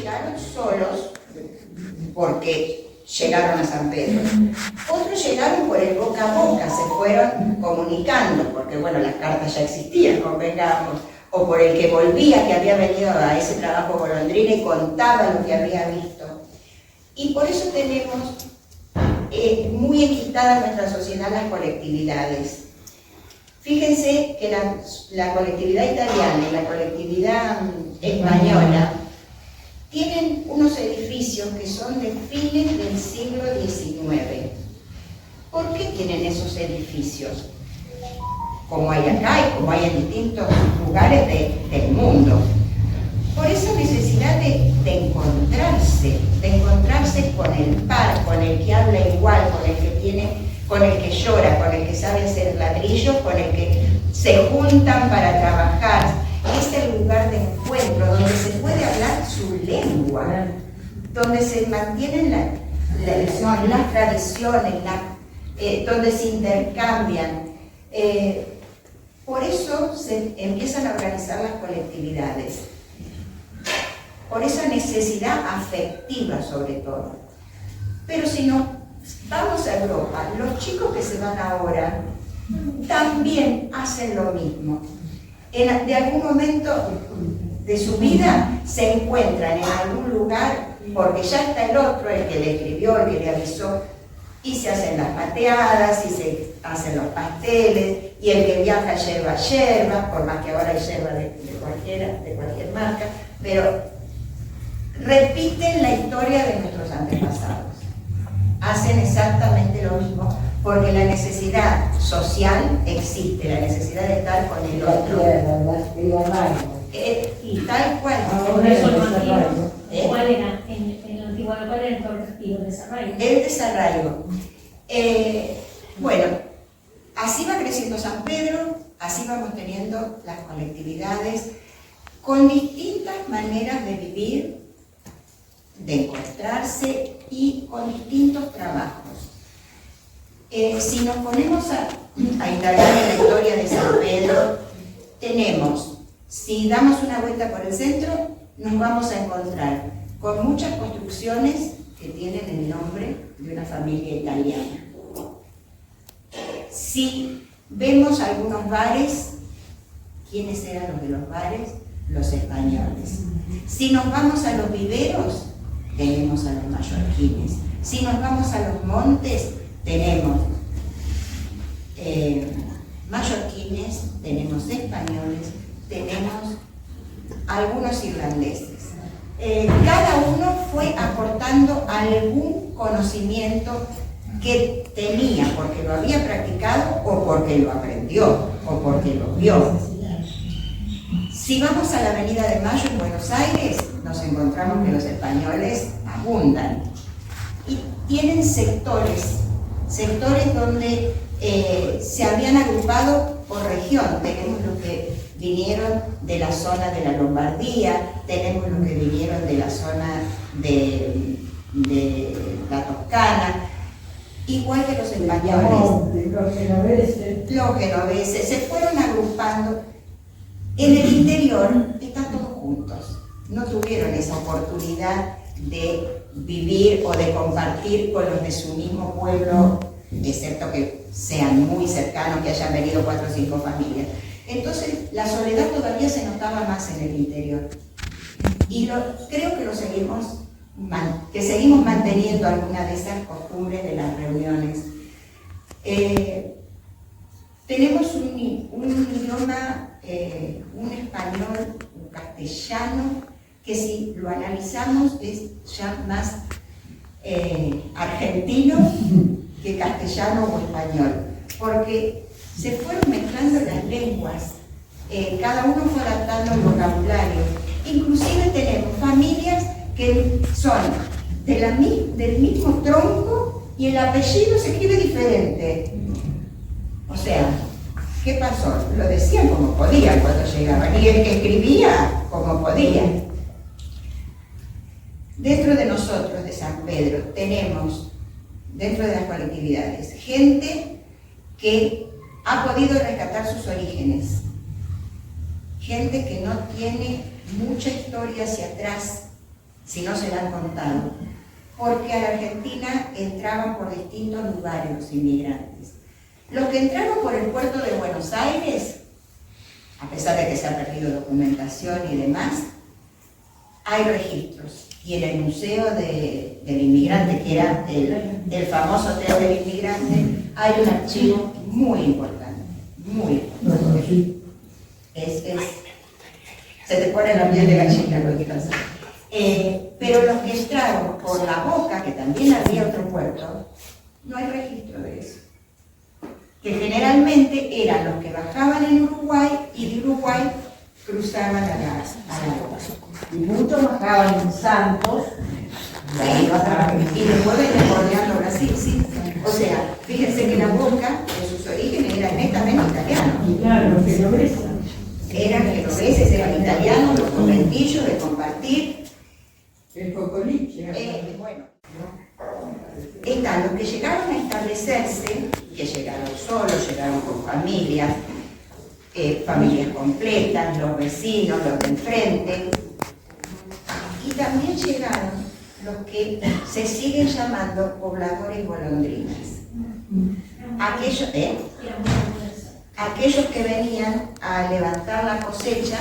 llegaron solos porque llegaron a San Pedro. Otros llegaron por el boca a boca, se fueron comunicando, porque bueno, las cartas ya existían, convengamos, o por el que volvía, que había venido a ese trabajo golondrina y contaba lo que había visto. Y por eso tenemos muy enquistada en nuestra sociedad las colectividades. Fíjense que la colectividad italiana y la colectividad española tienen unos edificios que son de fines del siglo XIX. ¿Por qué tienen esos edificios? Como hay acá y como hay en distintos lugares del mundo. Por esa necesidad de encontrarse con el par, con el que habla igual, con el que llora, con el que sabe hacer ladrillos, con el que se juntan para trabajar. Es el lugar de encuentro donde se puede hablar su lengua, donde se mantienen las tradiciones, donde se intercambian. Por eso se empiezan a organizar las colectividades, por esa necesidad afectiva sobre todo. Pero si no vamos a Europa, los chicos que se van ahora también hacen lo mismo. De algún momento de su vida se encuentran en algún lugar porque ya está el otro, el que le escribió, el que le avisó, y se hacen las mateadas, y se hacen los pasteles, y el que viaja yerba yerba, por más que ahora hay yerba de cualquier marca, pero repiten la historia de nuestros antepasados. Hacen exactamente lo mismo, porque la necesidad social existe, la necesidad de estar con el otro. Y tal cual. ¿Cuál era? En la antigüedad, ¿cuál era el desarraigo? El desarraigo. Bueno, así va creciendo San Pedro, así vamos teniendo las colectividades con distintas maneras de vivir, de encontrarse y con distintos trabajos. Si nos ponemos a indagar en la historia de San Pedro, tenemos, si damos una vuelta por el centro, nos vamos a encontrar con muchas construcciones que tienen el nombre de una familia italiana. Si vemos algunos bares, ¿quiénes eran los de los bares? Los españoles. Si nos vamos a los viveros, tenemos a los mallorquines. Si nos vamos a los montes, tenemos mallorquines, tenemos españoles, tenemos algunos irlandeses. Cada uno fue aportando algún conocimiento que tenía, porque lo había practicado o porque lo aprendió o porque lo vio. Si vamos a la Avenida de Mayo en Buenos Aires, nos encontramos que los españoles abundan y tienen sectores donde se habían agrupado por región. Tenemos los que vinieron de la zona de la Lombardía, tenemos los que vinieron de la zona de la Toscana, igual que los españoles. Los genoveses se fueron agrupando. En el interior están todos juntos. No tuvieron esa oportunidad de vivir o de compartir con los de su mismo pueblo, excepto que sean muy cercanos, que hayan venido 4 o 5 familias. Entonces, la soledad todavía se notaba más en el interior. Y creo que seguimos manteniendo alguna de esas costumbres de las reuniones. Tenemos un idioma, un español, un castellano, que si lo analizamos es ya más argentino que castellano o español, porque se fueron mezclando las lenguas, cada uno fue adaptando el vocabulario. Inclusive tenemos familias que son del mismo tronco y el apellido se escribe diferente. O sea, ¿qué pasó? Lo decían como podían cuando llegaban, y el que escribía como podía. Dentro de nosotros, de San Pedro, tenemos, dentro de las colectividades, gente que ha podido rescatar sus orígenes, gente que no tiene mucha historia hacia atrás, si no se la han contado, porque a la Argentina entraban por distintos lugares los inmigrantes. Los que entraron por el puerto de Buenos Aires, a pesar de que se ha perdido documentación y demás, hay registros. Y en el Museo del Inmigrante, que era el famoso Hotel del Inmigrante, hay un archivo muy importante, muy importante. Se te pone la piel de gallina lo que pasa. Pero los que entraron por la Boca, que también había otro puerto, no hay registro de eso. Que generalmente eran los que bajaban en Uruguay y de Uruguay cruzaban a la Boca. Y muchos bajaban en Santos. Sí, y después venían bordeando Brasil, sí. O sea, fíjense que la Boca, en sus orígenes, era netamente italiano. Claro, genoveses. Eran genoveses, eran italianos, los conventillos de compartir. El cocoliche. Bueno, están los que llegaron a establecerse, que llegaron solos, llegaron con familias, familias completas, los vecinos, los de enfrente. Y también llegaron los que se siguen llamando pobladores golondrinas. Aquellos que venían a levantar la cosecha,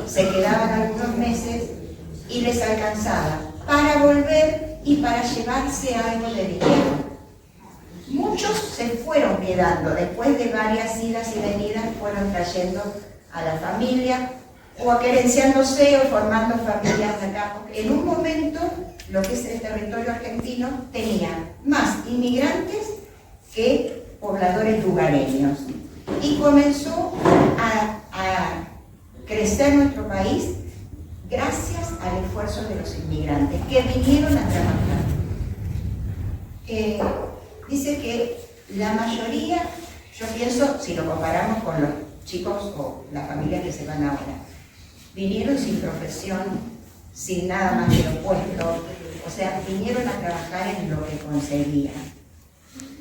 se quedaban algunos meses y les alcanzaba para volver y para llevarse algo de dinero. Muchos se fueron quedando, después de varias idas y venidas, fueron trayendo a la familia o aquerenciándose o formando familias acá. Porque en un momento, lo que es el territorio argentino tenía más inmigrantes que pobladores lugareños. Y comenzó a crecer nuestro país gracias al esfuerzo de los inmigrantes que vinieron a trabajar. Dice que la mayoría, yo pienso, si lo comparamos con los chicos o las familias que se van ahora, vinieron sin profesión, sin nada más que lo puesto, o sea, vinieron a trabajar en lo que conseguían,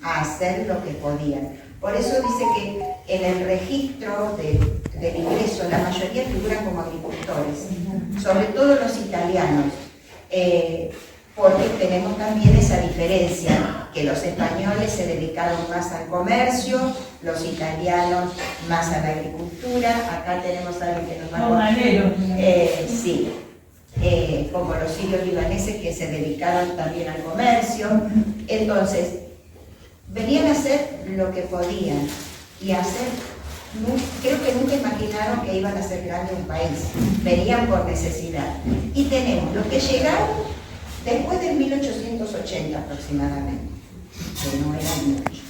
a hacer lo que podían. Por eso dice que en el registro del ingreso la mayoría figuran como agricultores, sobre todo los italianos, porque tenemos también esa diferencia, que los españoles se dedicaron más al comercio, los italianos más a la agricultura. Acá tenemos a alguien que nos va a sí, como los sirios libaneses que se dedicaron también al comercio. Entonces, venían a hacer lo que podían y hacer, creo que nunca imaginaron que iban a hacer grande un país, venían por necesidad. Y tenemos los que llegaron después del 1880 aproximadamente, que no eran muchos.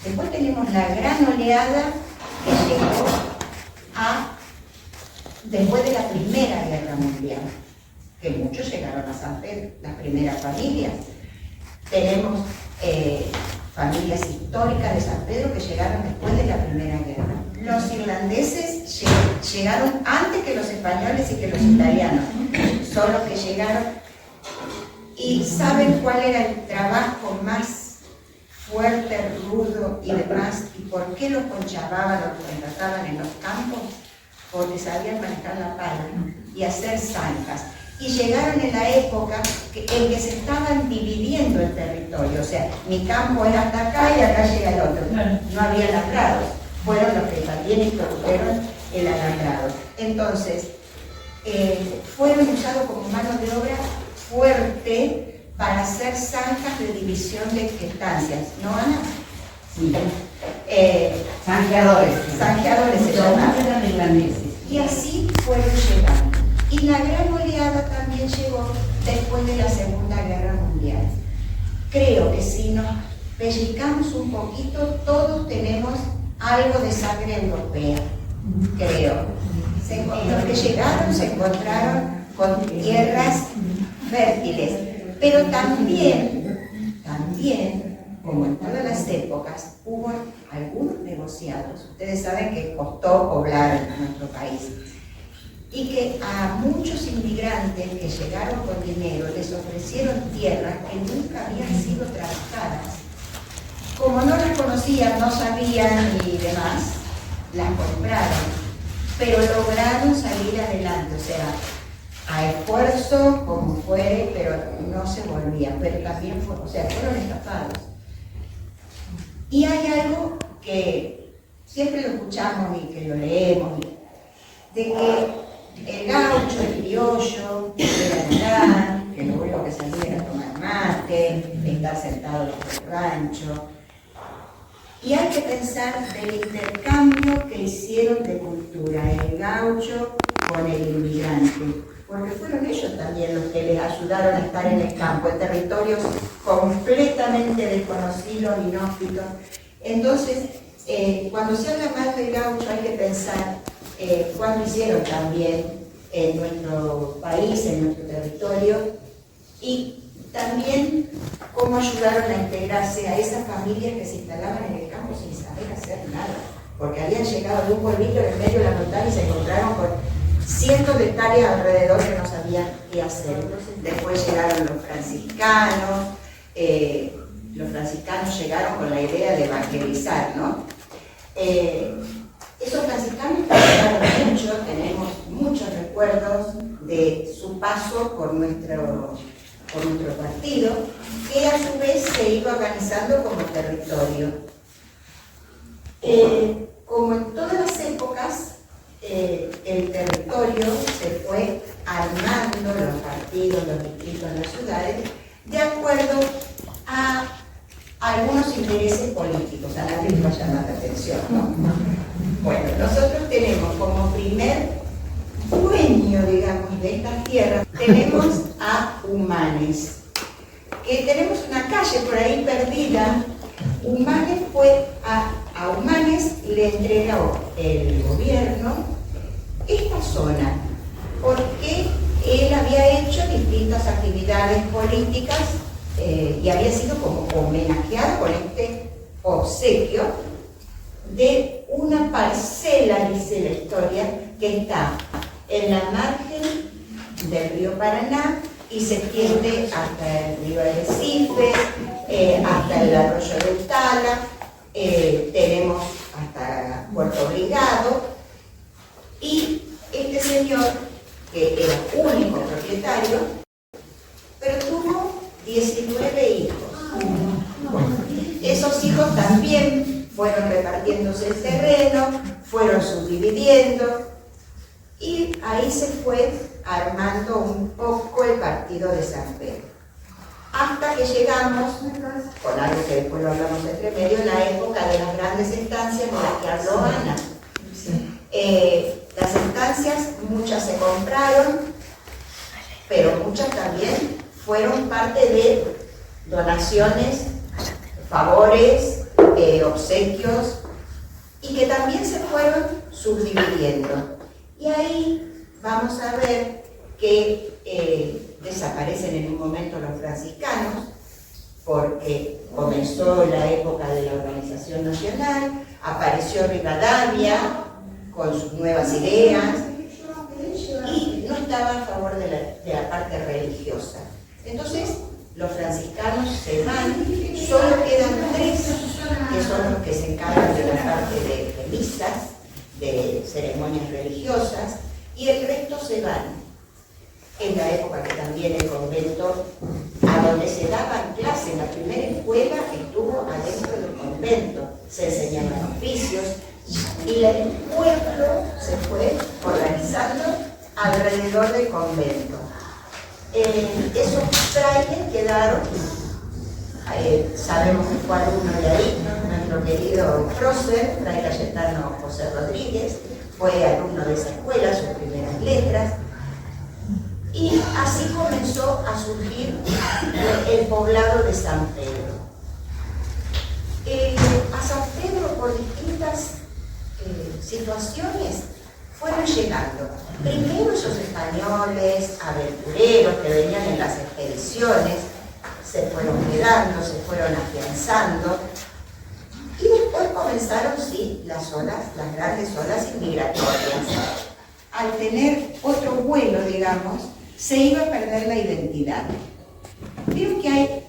Después tenemos la gran oleada que llegó después de la Primera Guerra Mundial, que muchos llegaron a San Pedro, las primeras familias. Tenemos familias históricas de San Pedro que llegaron después de la Primera Guerra. Los irlandeses llegaron antes que los españoles y que los italianos. Son los que llegaron y saben cuál era el trabajo más fuerte, rudo y demás, y por qué los conchavaban o los contrataban en los campos, porque sabían manejar la pala y hacer zanjas. Y llegaron en la época en que se estaban dividiendo el territorio, o sea, mi campo era hasta acá y acá llega el otro. No había alambrados, fueron los que también introdujeron el alambrado. Entonces, fueron usados como mano de obra fuerte para hacer zanjas de división de estancias, ¿no, Ana? Sí. Zanjeadores. Zanjeadores se llamaban. Y así fueron llegando. Y la gran oleada también llegó después de la Segunda Guerra Mundial. Creo que si nos pellizcamos un poquito, todos tenemos algo de sangre europea, creo. Los que llegaron se encontraron con tierras fértiles, pero también, como en todas las épocas, hubo algunos negociados. Ustedes saben que costó poblar nuestro país. Y que a muchos inmigrantes que llegaron con dinero les ofrecieron tierras que nunca habían sido trabajadas. Como no las conocían, no sabían y demás, las compraron, pero lograron salir adelante. O sea, a esfuerzo, como fuere, pero no se volvían, pero también fueron estafados. Y hay algo que siempre lo escuchamos y que lo leemos, de que el gaucho, el criollo, era que lo único que salía era tomar mate, estar sentado en el rancho. Y hay que pensar del intercambio que hicieron de cultura el gaucho con el inmigrante, porque fueron ellos también los que les ayudaron a estar en el campo, en territorios completamente desconocidos, inhóspitos. Entonces, cuando se habla más del gaucho hay que pensar cuánto hicieron también en nuestro país, en nuestro territorio, y también cómo ayudaron a integrarse a esas familias que se instalaban en el campo sin saber hacer nada, porque habían llegado de un pueblito en medio de la montaña y se encontraron con cientos de hectáreas alrededor que no sabían qué hacer. Después llegaron los franciscanos llegaron con la idea de evangelizar, ¿no? Esos franciscanos ayudaron mucho, tenemos muchos recuerdos de su paso por nuestro partido, que a su vez se iba organizando como territorio. Como en todas las épocas, el territorio se fue armando, los partidos, los distritos, las ciudades, de acuerdo a algunos intereses políticos. A nadie les va a llamar la atención, ¿no? Bueno, nosotros tenemos como primer dueño, digamos, de estas tierras, tenemos a Humanes, que tenemos una calle por ahí perdida. Humanes a Humanes le entregó el gobierno esta zona, porque él había hecho distintas actividades políticas y había sido como homenajeado con este obsequio de una parcela, dice la historia, que está en la margen del río Paraná y se extiende hasta el río Arrecife, hasta el arroyo del Tala, tenemos hasta Puerto Obligado, y este señor, que era único propietario, pero tuvo 19 hijos. Esos hijos también fueron repartiéndose el terreno, fueron subdividiendo, y ahí se fue armando un poco el partido de San Pedro. Hasta que llegamos, con algo que después lo hablamos entre medio, la época de las grandes estancias de las que habló Ana. Las estancias, muchas se compraron, pero muchas también fueron parte de donaciones, favores, obsequios, y que también se fueron subdividiendo. Y ahí vamos a ver que desaparecen en un momento los franciscanos, porque comenzó la época de la organización nacional, apareció Rivadavia con sus nuevas ideas y no estaba a favor de la parte religiosa. Entonces los franciscanos se van, solo quedan 3 que son los que se encargan de la parte de misas, de ceremonias religiosas, y el resto se van. En la época que también el convento, a donde se daban clases, la primera escuela estuvo adentro del convento, se enseñaban oficios, y el pueblo se fue organizando alrededor del convento. Esos frailes quedaron, sabemos que fue alumno de ahí, nuestro querido prócer, Fray Cayetano José Rodríguez, fue alumno de esa escuela, sus primeras letras, y así comenzó a surgir el poblado de San Pedro. A San Pedro, por distintas situaciones, fueron llegando. Primero esos españoles, aventureros que venían en las expediciones, se fueron quedando, se fueron afianzando, y después comenzaron, sí, las grandes olas inmigratorias. Al tener otro vuelo, digamos, se iba a perder la identidad. Creo que hay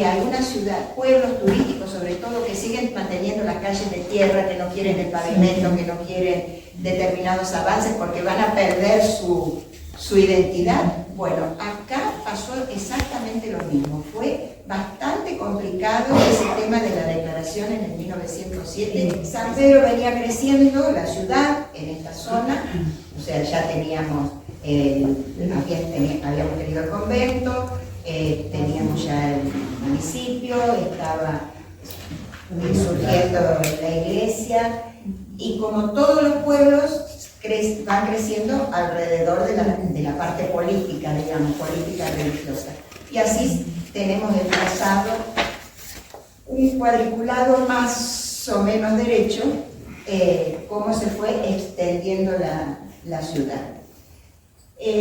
algunas ciudades, pueblos turísticos sobre todo, que siguen manteniendo las calles de tierra, que no quieren el pavimento, que no quieren determinados avances porque van a perder su su identidad. Bueno, acá pasó exactamente lo mismo. Fue bastante complicado ese tema de la declaración en el 1907. San Pedro venía creciendo, la ciudad, en esta zona, o sea, ya teníamos, habíamos tenido el convento, teníamos ya el municipio, estaba surgiendo la iglesia, y como todos los pueblos van creciendo alrededor de la parte política, digamos, política religiosa. Y así tenemos trazado un cuadriculado más o menos derecho, cómo se fue extendiendo la ciudad.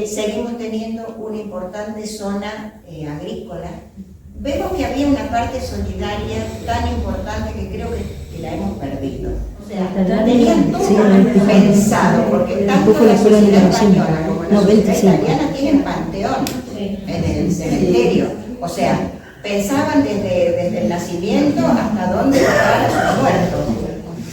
Seguimos teniendo una importante zona agrícola. Vemos que había una parte solidaria tan importante que creo que la hemos perdido. O sea, tenían todo pensado, porque tanto la sociedad española como la sociedad italiana tienen panteón en el cementerio. O sea, pensaban desde el nacimiento hasta dónde llevar a sus muertos.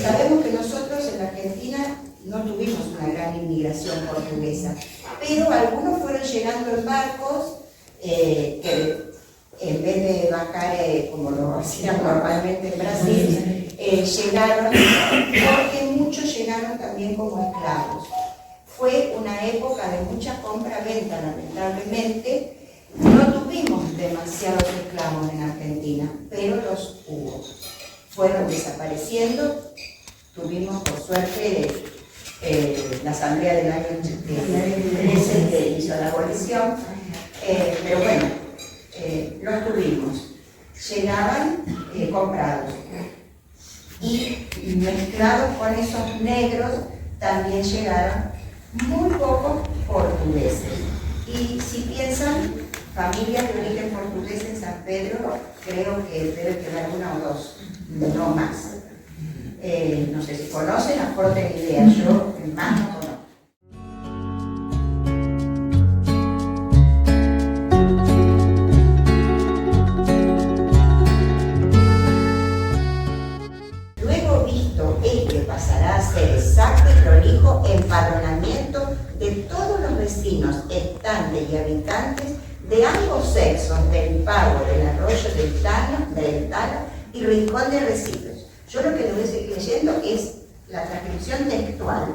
Sabemos que nosotros en la Argentina no tuvimos una gran inmigración portuguesa, pero algunos fueron llegando en barcos que en vez de bajar como lo hacían normalmente en Brasil, llegaron, porque muchos llegaron también como esclavos. Fue una época de mucha compra-venta, lamentablemente. No tuvimos demasiados esclavos en Argentina, pero los hubo. Fueron desapareciendo. Tuvimos, por suerte, la asamblea del año 13 que hizo la abolición, pero bueno, los tuvimos. Llegaban comprados. Y mezclados con esos negros también llegaron muy pocos portugueses. Y si piensan, familias de origen portugués en San Pedro, creo que debe quedar una o dos, no más. No sé si conocen, aporten ideas, yo más no conozco. Pasará a ser exacto y prolijo empadronamiento de todos los vecinos, estantes y habitantes de ambos sexos del Pago, del Arroyo del Tala y Rincón de Arrecifes. Yo lo que le voy a seguir leyendo es la transcripción textual,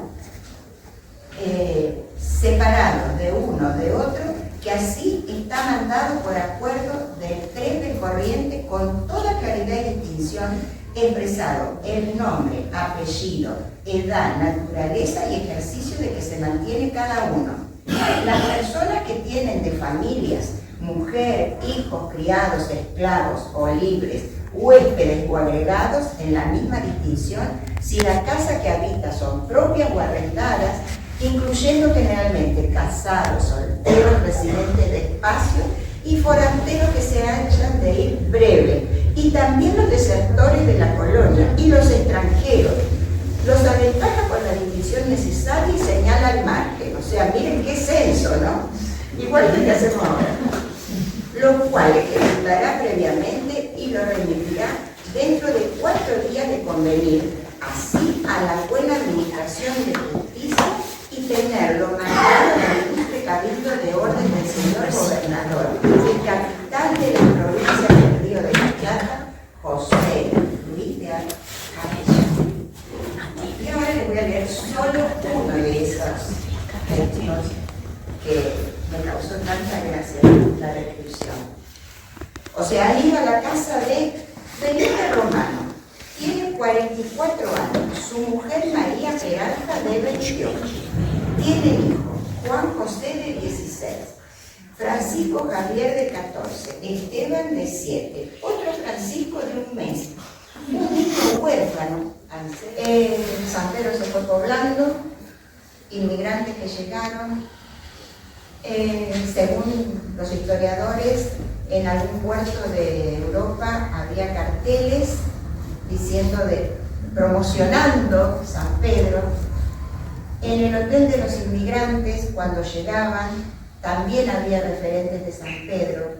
separados de uno de otro, que así está mandado por acuerdo del tren de corriente con toda claridad y distinción, expresado el nombre, apellido, edad, naturaleza y ejercicio de que se mantiene cada uno. Las personas que tienen de familias, mujer, hijos, criados, esclavos o libres, huéspedes o agregados en la misma distinción, si la casa que habita son propias o arrendadas, incluyendo generalmente casados, solteros, residentes de espacio y forasteros que se hayan de ir breve, y también los desertores de la colonia y los extranjeros. Los aventaja con la distinción necesaria y señala al margen. O sea, miren qué censo, ¿no? Igual que hacemos ahora. Lo cual ejecutará previamente y lo remitirá dentro de 4 días de convenir, así a la buena administración de justicia y tenerlo mandado al ilustre cabildo de orden del señor gobernador, el capitán de la provincia del Río de la Plata, José Luis de Arellano. Y ahora les voy a leer solo uno de esos textos que me causó tanta gracia la descripción. O sea, han ido a la casa de Felipe Romano. Tiene 44 años, su mujer María Peralta de 28. Tiene hijo, Juan José de 16, Francisco Javier de 14, Esteban de 7, otro Francisco de 1 mes, un hijo huérfano. San Pedro se fue poblando, inmigrantes que llegaron. Según los historiadores, en algún puerto de Europa había carteles promocionando San Pedro. En el hotel de los inmigrantes, cuando llegaban, también había referentes de San Pedro.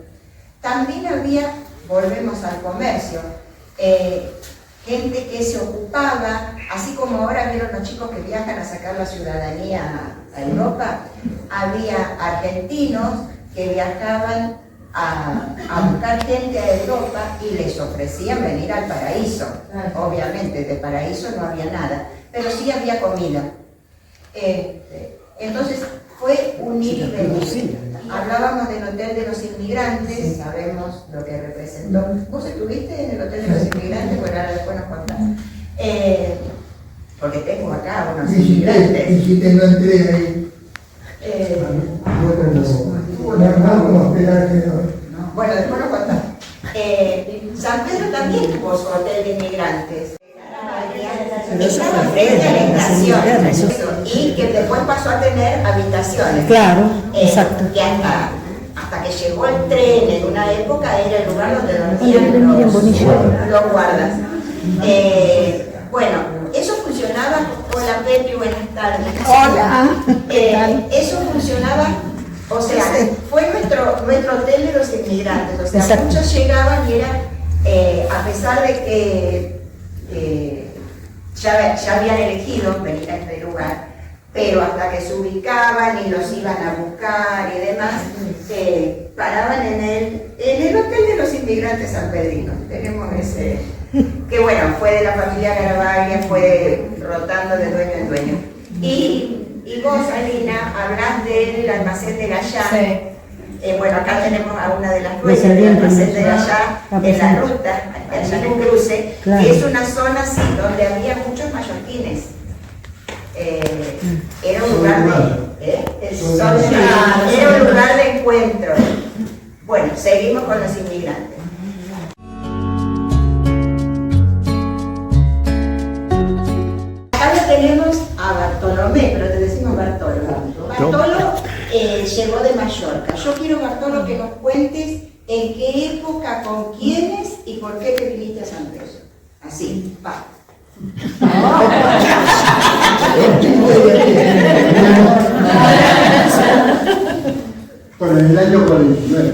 También había, volvemos al comercio, gente que se ocupaba, así como ahora vieron los chicos que viajan a sacar la ciudadanía a Europa, había argentinos que viajaban a buscar gente a Europa y les ofrecían venir al paraíso. Obviamente, de paraíso no había nada, pero sí había comida. Entonces, fue un ir y venir. Hablábamos del Hotel de los Inmigrantes, sabemos lo que representó. ¿Vos estuviste en el Hotel de los Inmigrantes? Bueno, ahora después nos contás. Porque tengo acá unos inmigrantes. Visité, no entré ahí. Vamos a esperar que no. Bueno, después nos contás. San Pedro también tuvo su Hotel de Inmigrantes. Estaba frente a la estación y que después pasó a tener habitaciones. Claro, exacto. Y hasta que llegó el tren en una época era el lugar donde dormían los guardas. Bueno, eso funcionaba. Hola Pepi, buenas tardes. Hola. Eso funcionaba, o sea, fue nuestro hotel de los inmigrantes. O sea, exacto. Muchos llegaban y era, a pesar de que ya habían elegido venir a este lugar, pero hasta que se ubicaban y los iban a buscar y demás, paraban en el Hotel de los Inmigrantes sanpedrinos. Tenemos ese, que bueno, fue de la familia Garavaglia, fue rotando de dueño en dueño. Y vos, Alina, hablás del almacén de Gallá. Sí. Bueno, acá tenemos a una de las dueñas del almacén de Gallá, en la ruta, allá en el cruce, claro. Que es una zona así donde había muchos mallorquines. Era un lugar era un lugar de encuentro. Bueno, seguimos con los inmigrantes. Acá lo tenemos a Bartolomé, pero te decimos Bartolo. Bartolo llegó de Mallorca. Yo quiero, Bartolo, que nos cuentes en qué época, con quiénes y por qué te viniste a San Pedro. Así, va. Bueno, en el año 49,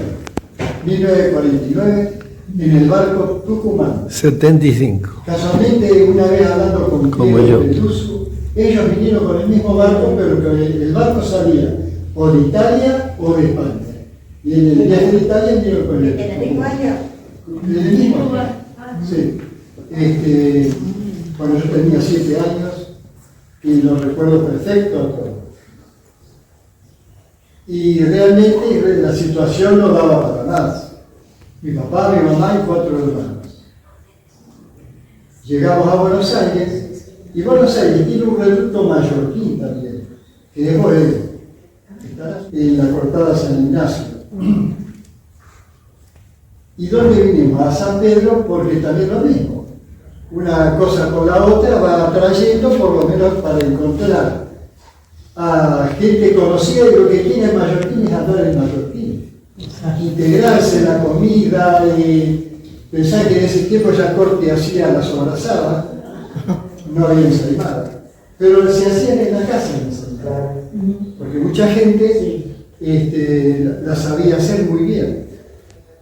1949, en el barco Tucumán. 75. Casualmente, una vez hablando con Como Diego yo. Peluso, ellos vinieron con el mismo barco, pero que el barco salía o de Italia o de España. Y en el viaje de Italia vinieron con él. ¿En el mismo año? En el mismo año. Sí. Bueno, yo tenía 7 años y lo recuerdo perfecto todo. Y realmente la situación no daba para más. Mi papá, mi mamá y 4 hermanos. Llegamos a Buenos Aires, y Buenos Aires tiene un reducto mallorquín también, que es Boedo, está en la cortada San Ignacio. ¿Y dónde vinimos? A San Pedro, porque también lo mismo. Una cosa con la otra va trayendo, por lo menos para encontrar a gente conocida, y lo que tiene el mallorquín es andar en mallorquín. Integrarse en la comida, pensar que en ese tiempo ya Corte hacía la sobrasada, no había ensaimada, pero se hacían en la casa la ensaimada, porque mucha gente la sabía hacer muy bien.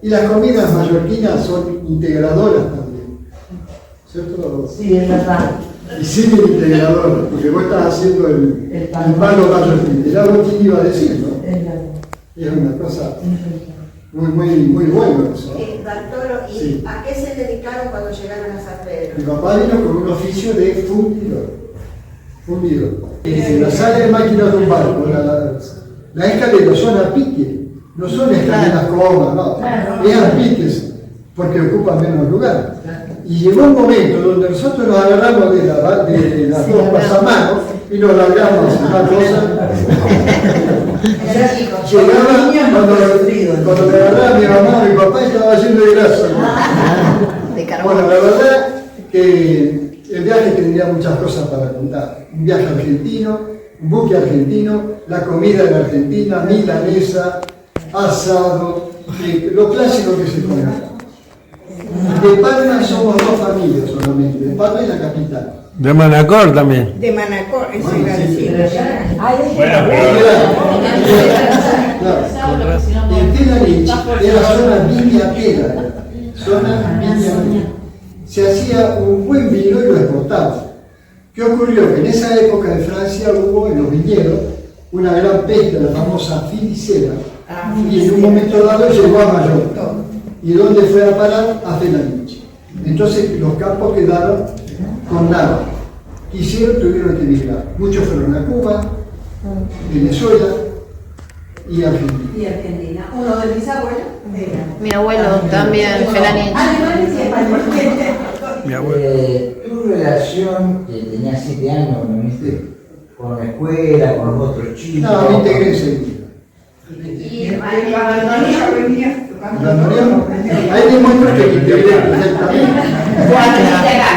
Y las comidas mallorquinas son integradoras también, ¿cierto? Sí, es verdad. Y siguen integradoras, porque vos estás haciendo el palo mallorquín. El agua, ¿quién iba a decir, no? Es verdad. Es una cosa muy buena eso. Bartolo, ¿y Sí. a qué se dedicaron cuando llegaron a San Pedro? Mi papá vino con un oficio de fundidor. La sala de máquinas de un barco, la escalera son a pique, no son escaleras cómodas, no. Es a piques, porque ocupan menos lugar. Y llegó un momento donde nosotros nos agarramos de las dos pasamanos y nos largamos una cosa. Llegaba, cuando me agarraba mi mamá, mi papá estaba lleno de grasa. Bueno, la verdad que el viaje tendría muchas cosas para contar. Un viaje argentino, un buque argentino, la comida en Argentina, milanesa, asado, lo clásico que se come. De Palma somos 2 familias solamente, de Palma y la capital. De Manacor también. De Manacor, eso Bueno, iba a sí, decir. En Telanich era zona viñatera, zona viñatera. se hacía un buen vino y lo exportaba. ¿Qué ocurrió? Que en esa época en Francia hubo en los viñedos una gran peste, la famosa filicera, y en un momento dado llegó a Mallorca. ¿Y dónde fue a parar? A Felanich. Entonces los campos quedaron con nada. Tuvieron que emigrar. Muchos fueron a Cuba, Venezuela y Argentina. Y Argentina. Uno de mis abuelos era. Mi abuelo también, Felanich. Alemanes y españoles. Mi abuelo. Tu relación, que tenías 7 años, ¿no viste? Con la escuela, con los otros chicos. No, me integré enseguida. Y el bandoneón venía tocando. Ahí demuestro que me integré perfectamente.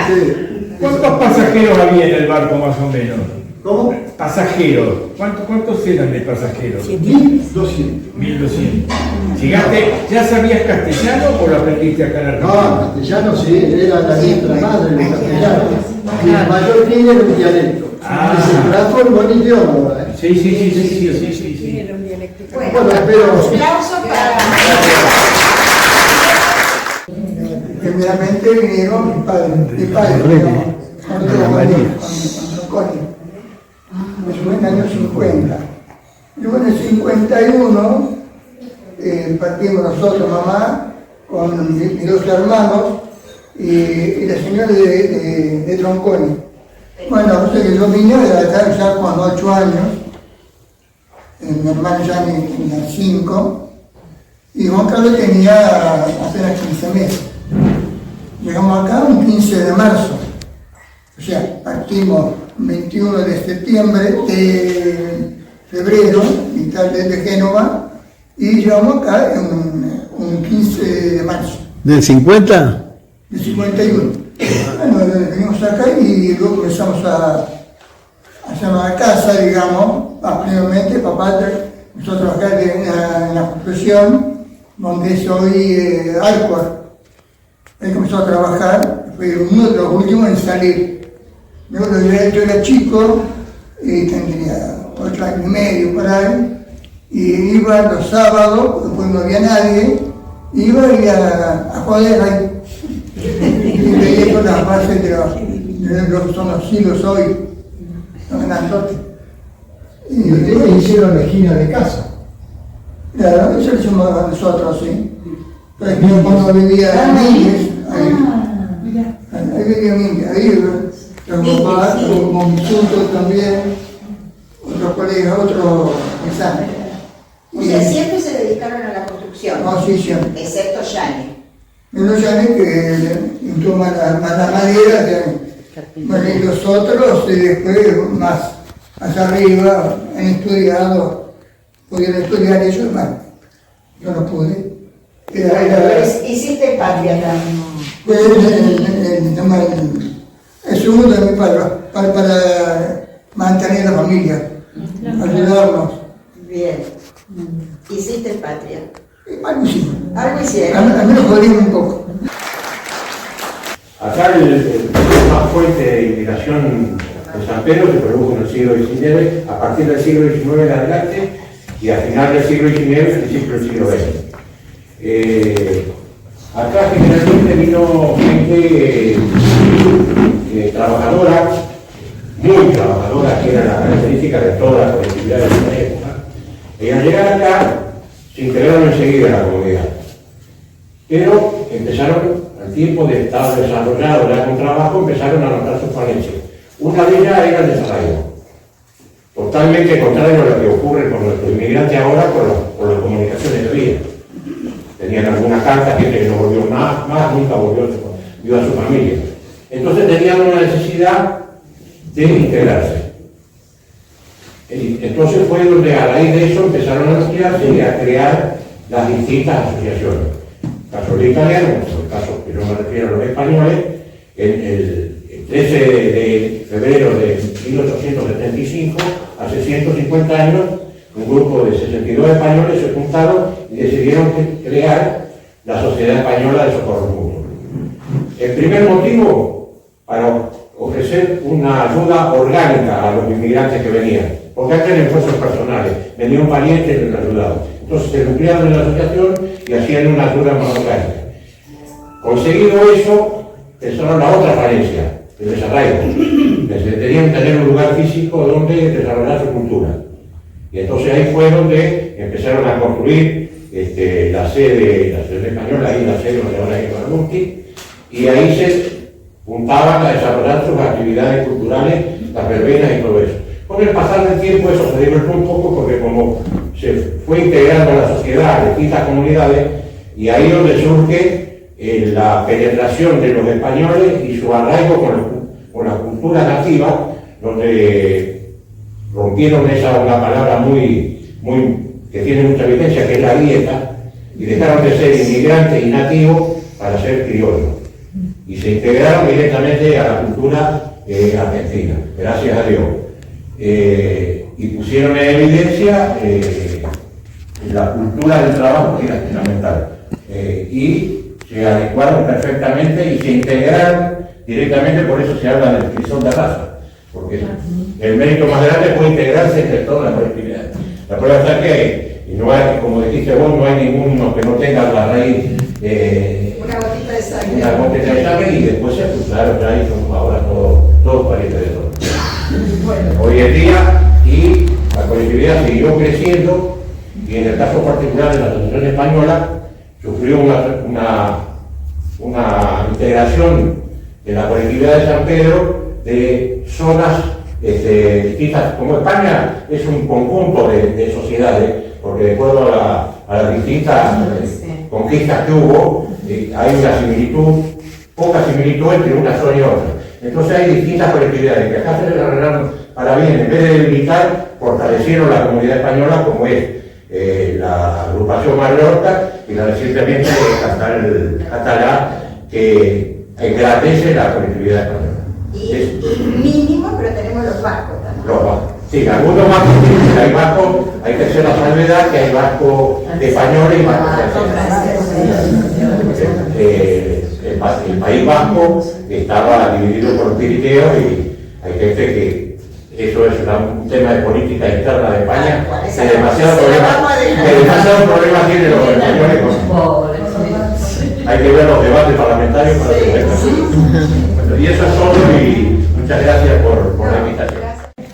Sí. ¿Cuántos pasajeros había en el barco más o menos? ¿Cómo? Pasajeros. ¿Cuántos eran de pasajeros? 1200. 1200. ¿Llegaste, ya sabías castellano o lo aprendiste acá en No, Argentina? castellano sí, era la letra madre del castellano. Y el mayor tiene era un dialecto. Que se transformó en idioma ahora. Sí. Bueno, espero. Aplausos para... Primeramente vinieron mi padre, digamos, con eso fue en el año 50. Luego en el 51 partimos nosotros, mamá, con mis 2 hermanos y la señora de Tronconi. Bueno, no sé que yo vine ya con 8 años, mi hermano ya tenía 5, y Juan Carlos tenía apenas 15 meses. Llegamos acá un 15 de marzo, o sea, partimos 21 de septiembre, de febrero, mitad de Génova, y llegamos acá un 15 de marzo. ¿Del 50? De 51. Bueno, venimos acá y luego empezamos a hacer una casa, digamos, primeramente papá empezó a trabajar en la construcción, donde soy Alcor. Él comenzó a trabajar, fue uno de los últimos en salir. Luego yo era chico, y tendría 8 años y medio por ahí, y iba los sábados, después no había nadie, iba a joder ahí. Y veía con las bases de lo que son los hilos hoy, los grandotes. Y ustedes hicieron la esquina de casa. Claro, eso lo hicimos nosotros, sí. Pero cuando vivía en Mingues, ahí vivía Mingues, ahí los papás, con mis hijos también, otros colegas, otros exámenes. O sea, siempre se dedicaron a la construcción, No, sí, siempre. excepto Yane. Menos ya que toman la madera, bueno, y los otros después más arriba han estudiado, pudieron estudiar ellos más. Yo no pude. Hiciste patria también. El segundo de mi padre, para mantener la familia, ayudarnos. Bien. Hiciste patria. Algo hicimos. Algo hicieron. Al menos jodimos un poco. Acá la fuente de inmigración de San Pedro se produjo en el siglo XIX, a partir del siglo XIX en adelante, y al final del siglo XIX, principio del siglo XX. Acá generalmente vino gente trabajadora, muy trabajadora, que era la característica de todas las colectividades de esa época. Y al llegar acá, se integraron enseguida en la comunidad. Pero empezaron, al tiempo de estar desarrollados ya con trabajo, empezaron a notar sus falencias. Una de ellas era el desarraigo. Totalmente contrario a lo que ocurre con nuestros inmigrantes ahora por las comunicaciones de vida. Tenían alguna carta, gente que no volvió más nunca vio a su familia. Entonces tenían una necesidad de integrarse. Entonces fue donde a raíz de eso empezaron a asociarse y a crear las distintas asociaciones. El caso de italianos, en el caso que yo me refiero a los españoles, el 13 de febrero de 1875, hace 150 años, un grupo de 62 españoles se juntaron y decidieron crear la Sociedad Española de Socorro Mutuo. El primer motivo, para ofrecer una ayuda orgánica a los inmigrantes que venían, porque antes eran esfuerzos personales, venía un pariente y les ayudaba. Entonces se nuclearon en la asociación y hacían una ayuda más orgánica. Conseguido eso, pensaron la otra falencia, el desarraigo. Tenían que tener un lugar físico donde desarrollar su cultura. Y entonces ahí fue donde empezaron a construir la sede española y la sede donde ahora es Barbusti, y ahí se juntaban a desarrollar sus actividades culturales, las verbenas y todo eso. Con el pasar del tiempo eso se divertió un poco porque como se fue integrando a la sociedad, a distintas comunidades, y ahí donde surge la penetración de los españoles y su arraigo con la cultura nativa, donde rompieron una palabra que tiene mucha vigencia, que es la grieta, y dejaron de ser inmigrantes y nativos para ser criollos. Y se integraron directamente a la cultura argentina, gracias a Dios. Y pusieron en evidencia la cultura del trabajo, que era fundamental. Y se adecuaron perfectamente y se integraron directamente, por eso se habla del crisol de raza, porque el mérito más grande fue integrarse entre todas las colectividades. La prueba está que no hay, como dijiste vos, no hay ninguno que no tenga la raíz, una gotita de sangre. una gotita de sangre, y después se cruzaron, ahí son ahora todos parientes de todos. Hoy en día, y la colectividad siguió creciendo, y en el caso particular de la Asociación Española, sufrió una integración de la colectividad de San Pedro de zonas distintas. Como España es un conjunto de sociedades, porque de acuerdo a las distintas conquistas que hubo, hay una similitud, poca similitud entre una zona y otra. Entonces hay distintas colectividades que acá se desarrollaron para bien. En vez de debilitar, fortalecieron la comunidad española, como es la agrupación Mallorca y la recientemente Catalá, que engrandece la colectividad española. Y mínimo, pero tenemos los vascos también. Los vascos. Sí, algunos más difíciles. Hay vascos, hay que hacer la salvedad que hay vascos españoles y vascos franceses. El País Vasco estaba dividido por los Pirineos y hay gente que eso es un tema de política interna de España, que demasiado problema tienen los españoles. Hay que ver los debates parlamentarios para que vean. Y eso es todo, y muchas gracias por la invitación.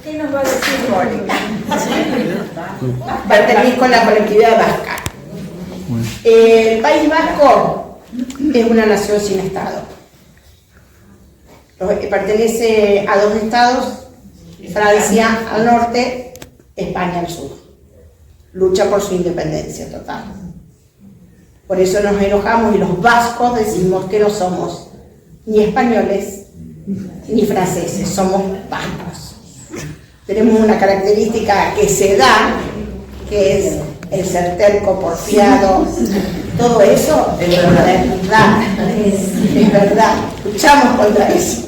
¿Qué nos va a decir Mónica? Pertenezco a la colectividad vasca. El País Vasco es una nación sin Estado. Pertenece a dos estados, Francia al norte, España al sur. Lucha por su independencia total. Por eso nos enojamos y los vascos decimos que no somos ni españoles ni franceses, somos vascos. Tenemos una característica que se da, que es el ser terco, porfiado, todo eso es verdad, es verdad, luchamos contra eso.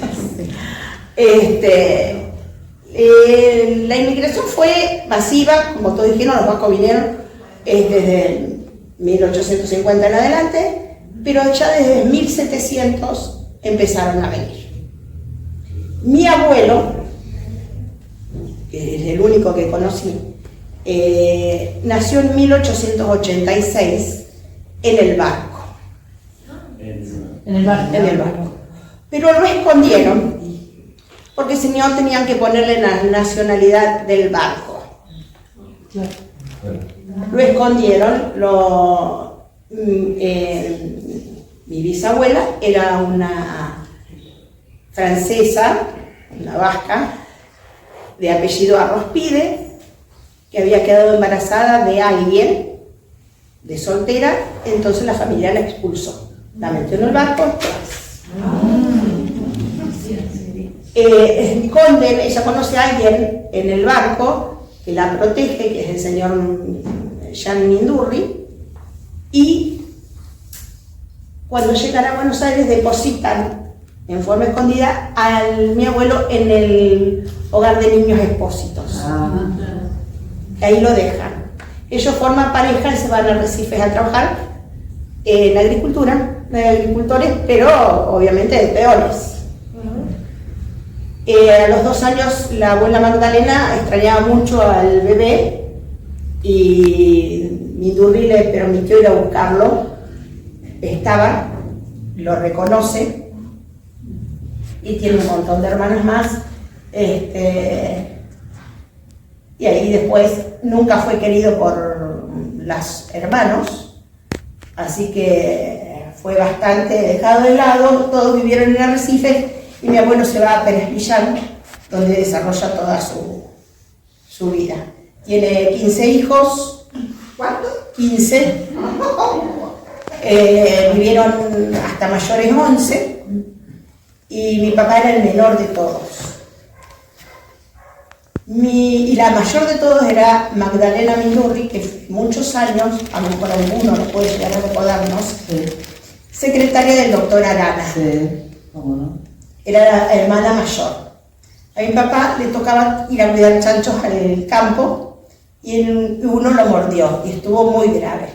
La inmigración fue masiva, como todos dijeron, los vascos vinieron desde 1850 en adelante, pero ya desde 1700 empezaron a venir. Mi abuelo, que es el único que conocí, nació en 1886 en el barco. En el barco. Pero lo escondieron, porque si no tenían que ponerle la nacionalidad del barco. Lo escondieron, mi bisabuela era una francesa, una vasca, de apellido Arrospide, que había quedado embarazada de alguien, de soltera, entonces la familia la expulsó. La metió en el barco. Ella conoce a alguien en el barco que la protege, que es el señor Jean Mindurri, y cuando llegan a Buenos Aires depositan en forma escondida a mi abuelo en el hogar de niños expósitos. Ahí lo dejan. Ellos forman pareja y se van a Arrecifes a trabajar en agricultura, de agricultores, pero obviamente de peones. A los 2 años la abuela Magdalena extrañaba mucho al bebé y Mindurri le permitió ir a buscarlo. Estaba, lo reconoce, y tiene un montón de hermanos más. Y ahí después nunca fue querido por los hermanos, así que fue bastante dejado de lado. Todos vivieron en Arrecife y mi abuelo se va a Pérez Millán, donde desarrolla toda su vida. Tiene 15 hijos. ¿Cuántos? 15. Vivieron hasta mayores 11 y mi papá era el menor de todos. Y la mayor de todos era Magdalena Mindurri, que muchos años, a lo mejor alguno lo puede llegar a recordarnos, secretaria del doctor Arana. Era la hermana mayor. A mi papá le tocaba ir a cuidar chanchos al campo y uno lo mordió y estuvo muy grave.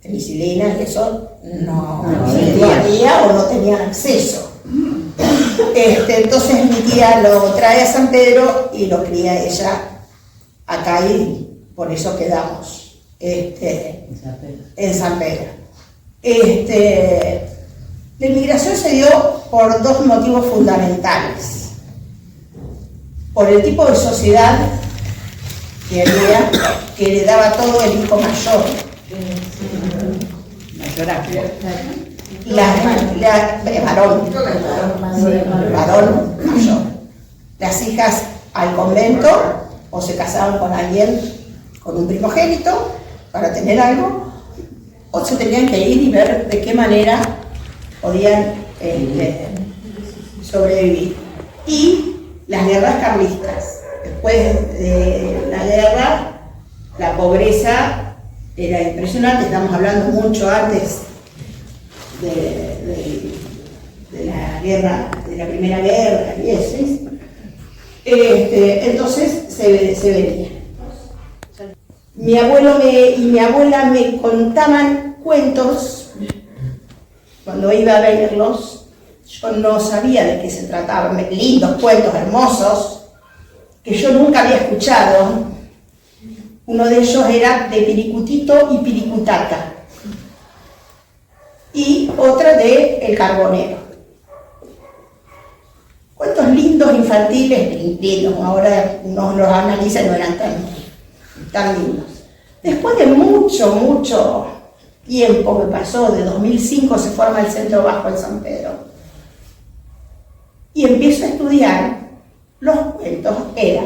Penicilina y eso no había o no tenían acceso. Entonces mi tía lo trae a San Pedro y lo cría ella acá y por eso quedamos en San Pedro. La inmigración se dio por dos motivos fundamentales. Por el tipo de sociedad que había, que le daba todo el hijo mayor. Varón mayor. Las hijas al convento o se casaban con alguien, con un primogénito para tener algo, o se tenían que ir y ver de qué manera podían sobrevivir. Y las guerras carlistas. Después de la guerra, la pobreza era impresionante. Estamos hablando mucho antes de la guerra, de la primera guerra y eso. Entonces se venía. Mi abuelo y mi abuela me contaban cuentos cuando iba a verlos. Yo no sabía de qué se trataba, lindos cuentos hermosos que yo nunca había escuchado. Uno de ellos era de Piricutito y Piricutaca y otra de El Carbonero. Cuentos lindos, infantiles, lindos, ahora uno los analiza y no eran tan lindos. Después de mucho tiempo que pasó, de 2005 se forma el Centro Vasco en San Pedro. Y empiezo a estudiar los cuentos, era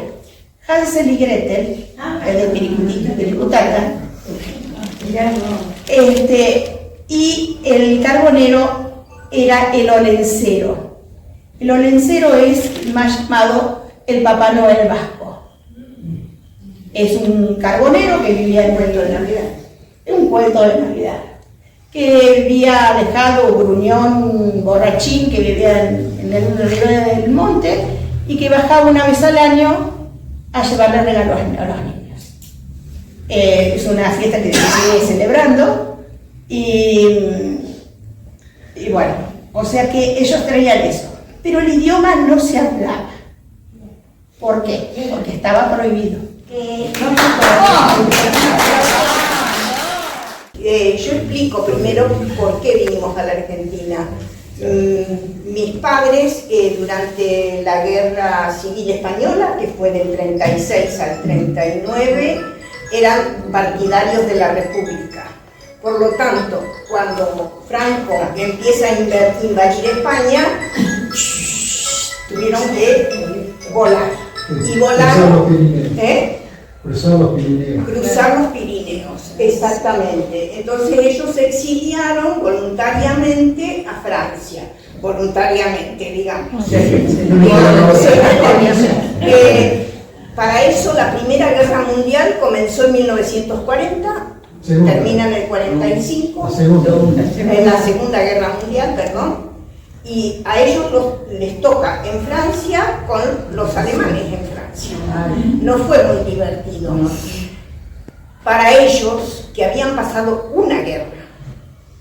Hansel y Gretel, el de Piricutito y Piricutaca, y El Carbonero era El Olencero. El Olencero es más llamado el Papá Noel vasco. Es un carbonero que vivía en un cuento de Navidad. Es un cuento de Navidad. Que vivía alejado, gruñón, borrachín, que vivía en el río del monte y que bajaba una vez al año a llevarle regalos a los niños. Es una fiesta que se sigue celebrando y bueno, o sea que ellos traían eso. Pero el idioma no se hablaba. ¿Por qué? Porque estaba prohibido. Yo explico primero por qué vinimos a la Argentina. Mis padres, durante la Guerra Civil Española, que fue del 36 al 39, eran partidarios de la República. Por lo tanto, cuando Franco empieza a invadir España, tuvieron que volar. Y volaron. Cruzar los Pirineos. Cruzar los Pirineos, exactamente. Entonces ellos se exiliaron voluntariamente a Francia. Voluntariamente, digamos. Para eso la Primera Guerra Mundial comenzó en 1940, termina en el 45, en la Segunda Guerra Mundial, perdón. Y a ellos les toca en Francia con los alemanes en Francia. No fue muy divertido. Para ellos, que habían pasado una guerra,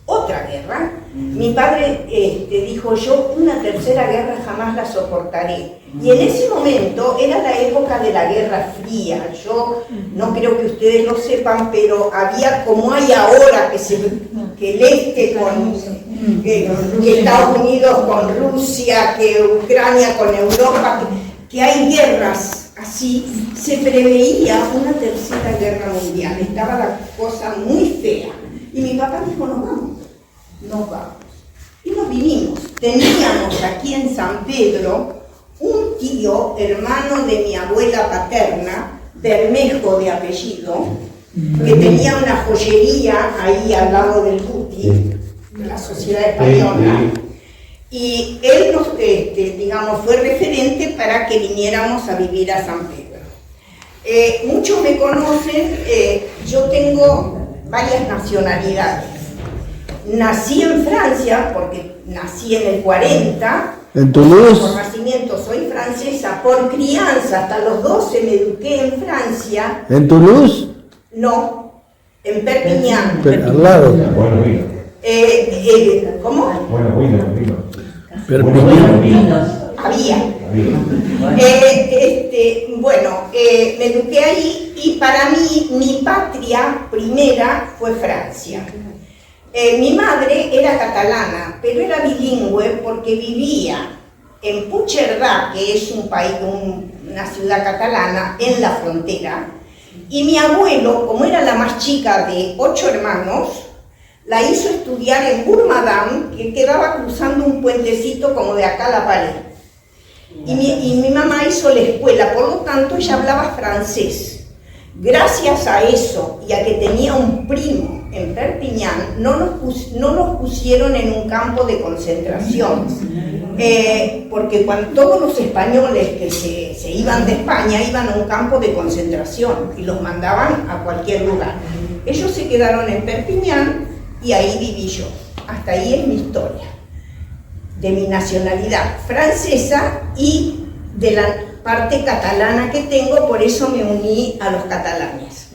otra guerra, Mi padre dijo, yo una tercera guerra jamás la soportaré. Y en ese momento era la época de la Guerra Fría. Yo no creo que ustedes lo sepan, pero había, como hay ahora, que el este con que Estados Unidos con Rusia, que Ucrania con Europa, que hay guerras así, se preveía una tercera guerra mundial. Estaba la cosa muy fea. Y mi papá dijo, nos vamos. Y nos vinimos. Teníamos aquí en San Pedro un tío, hermano de mi abuela paterna, Bermejo de apellido, que tenía una joyería ahí al lado del Guti, de la Sociedad Española. Y él nos, fue referente para que viniéramos a vivir a San Pedro. Muchos me conocen, yo tengo varias nacionalidades. Nací en Francia, porque nací en el 40. ¿En Toulouse? Por nacimiento soy francesa, por crianza hasta los 12 me eduqué en Francia. ¿En Toulouse? No, en Perpiñán. Al lado. Bueno, vino. ¿Cómo? Bueno, vino. Perpiñán. Había. Me eduqué ahí y para mí mi patria primera fue Francia. Mi madre era catalana, pero era bilingüe porque vivía en Puigcerdà, que es un país, una ciudad catalana, en la frontera, y mi abuelo, como era la más chica de 8 hermanos, la hizo estudiar en Bourg-Madame, que quedaba cruzando un puentecito como de acá a la pared. Y mi mamá hizo la escuela, por lo tanto ella hablaba francés. Gracias a eso y a que tenía un primo en Perpiñán, no nos pusieron en un campo de concentración, porque cuando todos los españoles que se iban de España iban a un campo de concentración y los mandaban a cualquier lugar. Ellos se quedaron en Perpiñán y ahí viví yo. Hasta ahí es mi historia, de mi nacionalidad francesa y de la parte catalana que tengo, por eso me uní a los catalanes.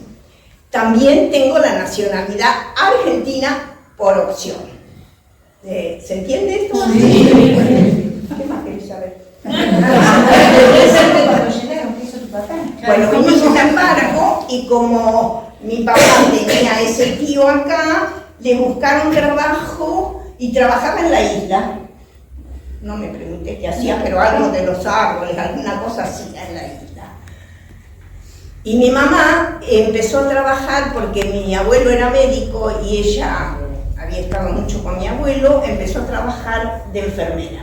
También tengo la nacionalidad argentina por opción. ¿Se entiende esto? Sí. ¿Qué más querés saber? Bueno, vinimos a Páramo y como mi papá tenía ese tío acá, le buscaron trabajo y trabajaba en la isla. No me pregunté qué hacía, pero algo de los árboles, alguna cosa hacía en la isla. Y mi mamá empezó a trabajar porque mi abuelo era médico y ella había estado mucho con mi abuelo, empezó a trabajar de enfermera.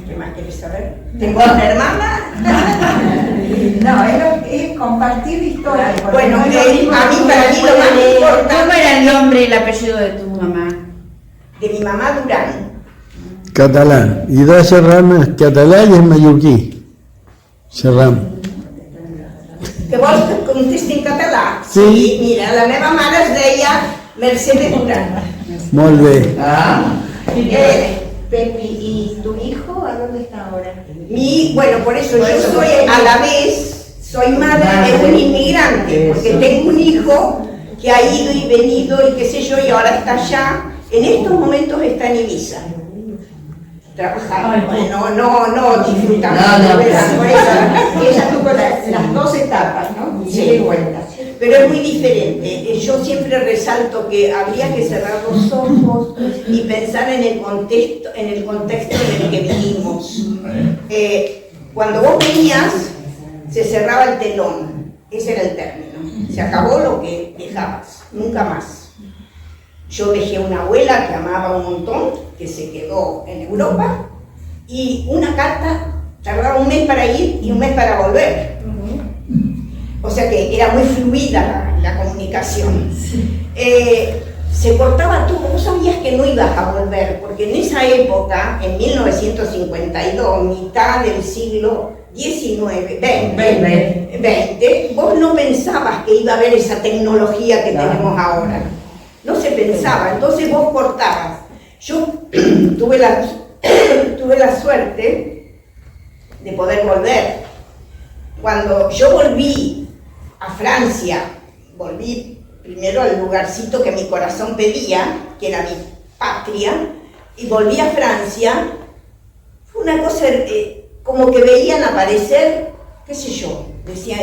¿Qué más querés saber? ¿Tengo una hermana? No, es compartir historias. Bueno, a mí para mí lo más importante... ¿Cómo era el nombre y el apellido de tu mamá? De mi mamá Durán. Catalán. Y da Serrano es catalán y es mallorquí. Serrano. Que vos contestes en catalán? Sí. Mira, la meva mare es deia Mercedes Durán. Molt bé. Pepi, ¿y tu hijo a dónde está ahora? Bueno, por eso yo soy a la vez, soy madre de un inmigrante, porque tengo un hijo que ha ido y venido y qué sé yo, y ahora está allá. En estos momentos está en Ibiza. Trabajando, no disfrutando del verano, por eso ella tuvo las dos etapas, ¿no? Sí, cuenta. Pero es muy diferente. Yo siempre resalto que habría que cerrar los ojos y pensar en el contexto en el que vivimos. Cuando vos venías, se cerraba el telón. Ese era el término. Se acabó lo que dejabas, nunca más. Yo dejé una abuela que amaba un montón, que se quedó en Europa, y una carta tardaba un mes para ir y un mes para volver. O sea que era muy fluida la comunicación. Se cortaba todo, vos sabías que no ibas a volver, porque en esa época, en 1952, mitad del siglo XIX, XX, vos no pensabas que iba a haber esa tecnología que tenemos ahora. No se pensaba, entonces vos cortabas. Yo tuve la suerte de poder volver. Cuando yo volví a Francia, volví primero al lugarcito que mi corazón pedía, que era patria y volví a Francia, fue una cosa como que veían aparecer, qué sé yo, decía,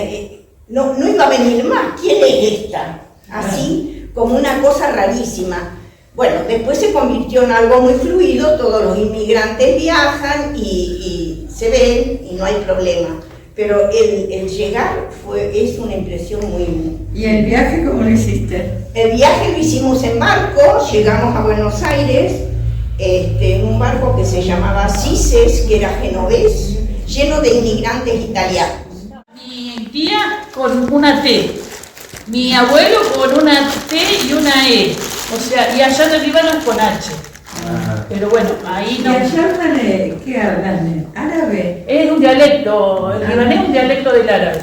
no iba a venir más, ¿quién es esta? Así como una cosa rarísima. Bueno, después se convirtió en algo muy fluido, todos los inmigrantes viajan y se ven y no hay problema. Pero el llegar es una impresión muy... ¿Y el viaje cómo lo hiciste? El viaje lo hicimos en barco, llegamos a Buenos Aires, en un barco que se llamaba Cises, que era genovés, lleno de inmigrantes italianos. Mi tía con una T, mi abuelo con una T y una E, o sea, y allá en el Líbano es con H. Pero bueno, ahí no. ¿Y allá qué hablan? ¿Árabe? Es un dialecto, el libanés es un dialecto del árabe.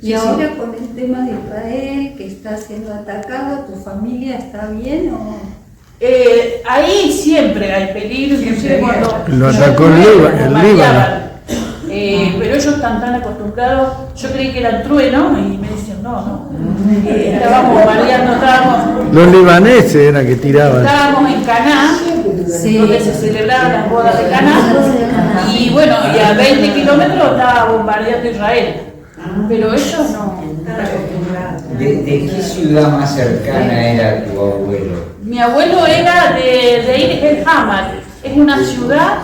Y ahora con el tema de Israel, que está siendo atacado, ¿tu familia está bien o...? Ahí siempre hay peligro, inclusive cuando... Lo atacó el Líbano. Pero ellos están tan acostumbrados, yo creí que era trueno y me decían no, estábamos bombardeando, Los libaneses eran que tiraban. estábamos en Caná, donde se celebraban las bodas de Caná, y bueno, y a 20 kilómetros estaba bombardeando Israel, pero ellos no están acostumbrados. ¿De qué ciudad más cercana era tu abuelo? Mi abuelo era de Ir el Hamad, es una ciudad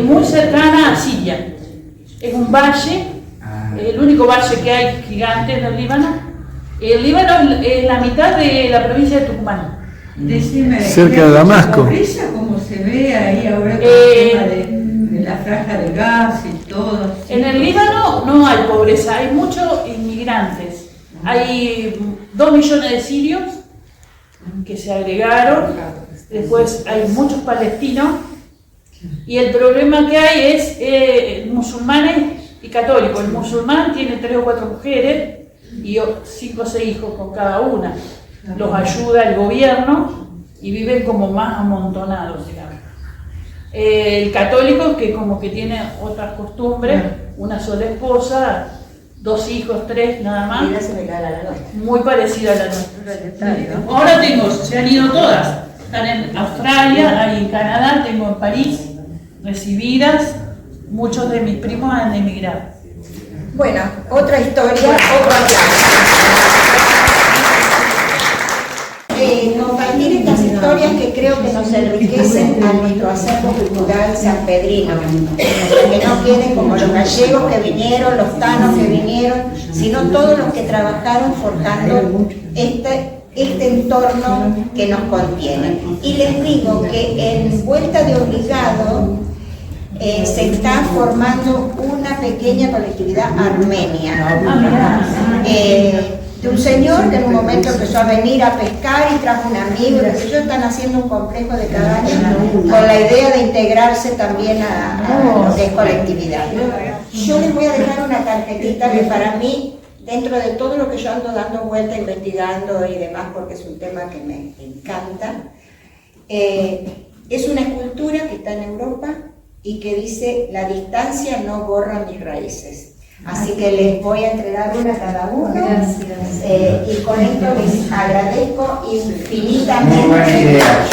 muy cercana a Siria. Es un valle, el único valle que hay gigante en el Líbano. El Líbano es la mitad de la provincia de Tucumán. Decime, cerca de Damasco. ¿Pobreza como se ve ahí ahora con el tema de la franja de gas y todo? En el Líbano no hay pobreza, hay muchos inmigrantes. Hay 2 millones de sirios que se agregaron, después hay muchos palestinos. Y el problema que hay es musulmanes y católicos. El musulmán tiene 3 o 4 mujeres y 5 o 6 hijos con cada una. Los ayuda el gobierno y viven como más amontonados, digamos. El católico, que como que tiene otras costumbres, una sola esposa, 2 hijos, 3 nada más, muy parecida a la nuestra. Ahora se han ido todas. Están en Australia, hay en Canadá, tengo en París, recibidas, muchos de mis primos han emigrado. Bueno, otra historia, otro compartir estas historias que creo que nos enriquecen a nuestro acervo cultural sanpedrino, que no queden como los gallegos que vinieron, los tanos que vinieron, sino todos los que trabajaron forjando este entorno que nos contiene. Y les digo que en Vuelta de Obligado se está formando una pequeña colectividad armenia, de un señor que en un momento empezó a venir a pescar y trajo un amigo, y ellos están haciendo un complejo de cabañas con la idea de integrarse también a lo que es colectividad. Yo les voy a dejar una tarjetita que para mí, dentro de todo lo que yo ando dando vuelta, investigando y demás, porque es un tema que me encanta, es una escultura que está en Europa y que dice: la distancia no borra mis raíces. Así que les voy a entregar una a cada uno. Y con esto les agradezco infinitamente. Muy buena idea.